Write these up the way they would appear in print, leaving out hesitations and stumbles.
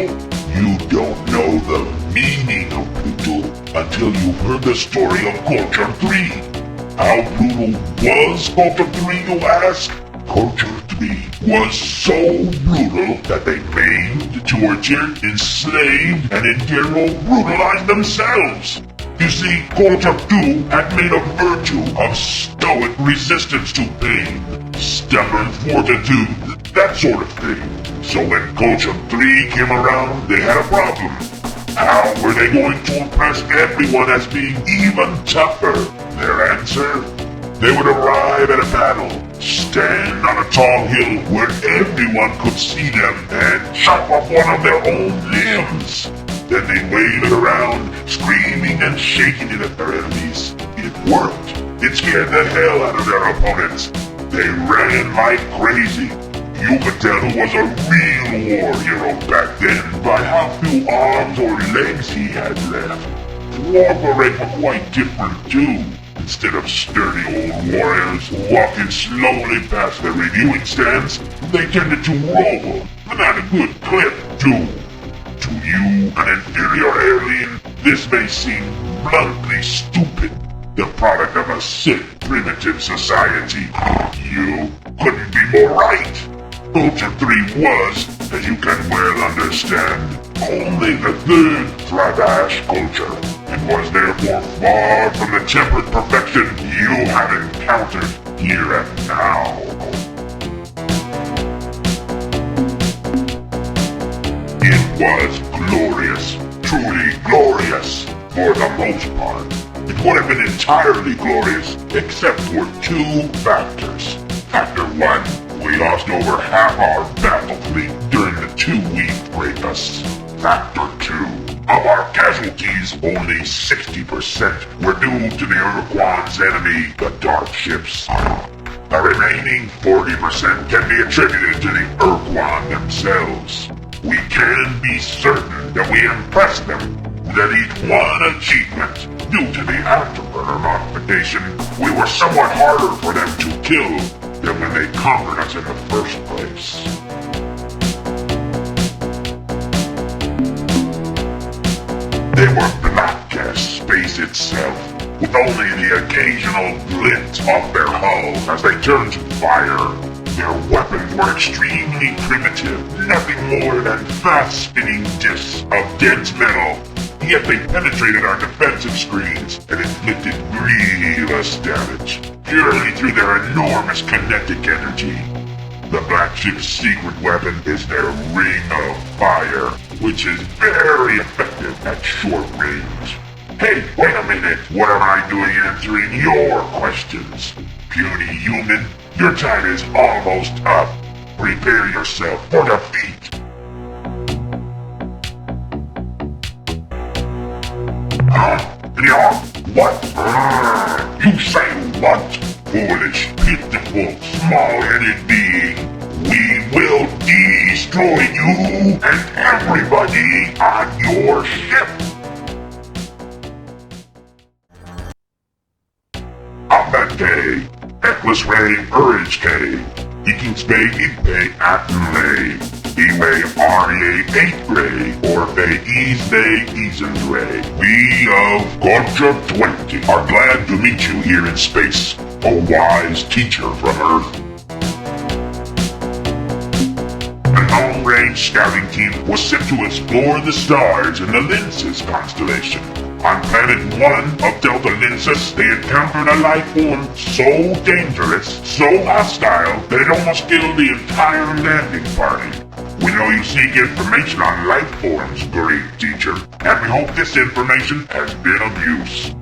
You don't know the meaning of brutal until you've heard the story of Culture 3. How brutal was Culture 3, you ask? Culture 3 was so brutal that they maimed, tortured, enslaved, and in general brutalized themselves. You see, Culture 2 had made a virtue of stoic resistance to pain, stubborn fortitude, that sort of thing. So when Culture 3 came around, they had a problem. How were they going to impress everyone as being even tougher? Their answer? They would arrive at a battle, stand on a tall hill where everyone could see them, and chop off one of their own limbs. Then they'd wave it around, screaming and shaking it at their enemies. It worked. It scared the hell out of their opponents. They ran like crazy. You could tell who was a real war hero back then by how few arms or legs he had left. War parades were quite different too. Instead of sturdy old warriors walking slowly past their reviewing stands, they tended to roll, and at a good clip too. To you, an inferior alien, this may seem bluntly stupid, the product of a sick, primitive society. You couldn't be more right. Culture 3 was, as you can well understand, only the third Thraddash culture, and was therefore far from the tempered perfection you have encountered here and now. It was glorious, truly glorious, for the most part. It would have been entirely glorious, except for two factors. Factor 1. We lost over half our battle fleet during the 2-week fracas. Factor 2. Of our casualties, only 60% were due to the Uruguay's enemy, the Dark Ships. The remaining 40% can be attributed to the Uruguay themselves. We can be certain that we impressed them, that each one achievement, due to the afterburner modification, we were somewhat harder for them to kill than when they conquered us in the first place. They were black as space itself, with only the occasional glint off their hulls as they turned to fire. Their weapons were extremely primitive, nothing more than fast-spinning discs of dense metal, yet they penetrated our defensive screens and inflicted grievous damage, purely through their enormous kinetic energy. The Black Ship's secret weapon is their Ring of Fire, which is very effective at short range. Hey, wait a minute! What am I doing answering your questions? Puny human, your time is almost up. Prepare yourself for defeat. What? You say what? Foolish, pitiful, small-headed being. We will destroy you and everybody on your ship. Abate, Eccles Ray, Urge K, Eakins Bay, Igpay, Atten Iwe Arie 8th Ray, Orphe Easday, Eason's Ray. We of Culture 20 are glad to meet you here in space, a wise teacher from Earth. An long-range scouting team was sent to explore the stars in the Lenses constellation. On planet 1 of Delta Lenses, they encountered a life form so dangerous, so hostile, that it almost killed the entire landing party. We know you seek information on life forms, great teacher, and we hope this information has been of use.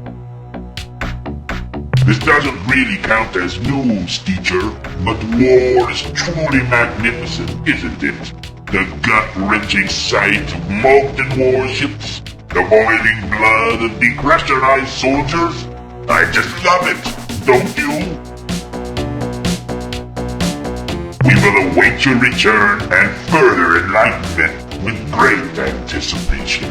This doesn't really count as news, teacher, but war is truly magnificent, isn't it? The gut-wrenching sight of molten warships, the boiling blood of depressurized soldiers. I just love it, don't you? We will await your return and further enlightenment with great anticipation.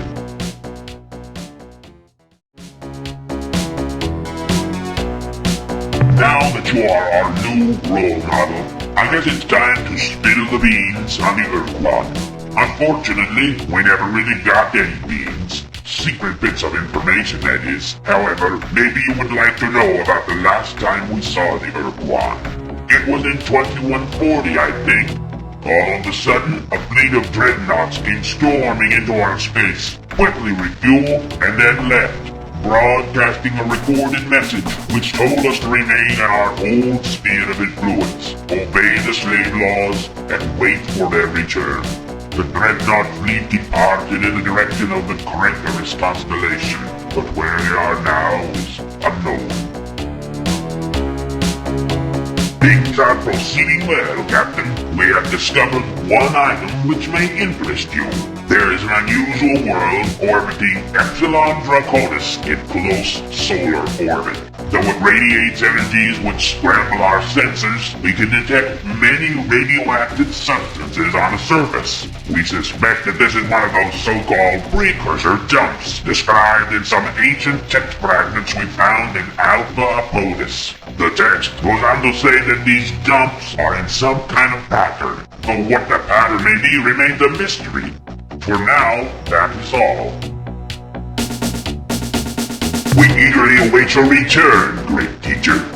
Now that you are our new role model, I guess it's time to spill the beans on the Earthquad. Unfortunately, we never really got any beings. Secret bits of information, that is. However, maybe you would like to know about the last time we saw the Earth One. It was in 2140, I think. All of a sudden, a fleet of dreadnoughts came storming into our space, quickly refueled, and then left, broadcasting a recorded message which told us to remain in our old sphere of influence, obey the slave laws, and wait for their return. The dreadnought fleet departed in the direction of the Thraddash constellation, but where they are now is unknown. Things are proceeding well, Captain. We have discovered one item which may interest you. There is an unusual world orbiting Epsilon Draconis in close solar orbit. Though it radiates energies which scramble our sensors, we can detect many radioactive substances on the surface. We suspect that this is one of those so-called precursor jumps, described in some ancient text fragments we found in Alpha Apodus. The text goes on to say that these jumps are in some kind of pattern, though what the pattern may be remains a mystery. For now, that is all. We eagerly await your return, great teacher.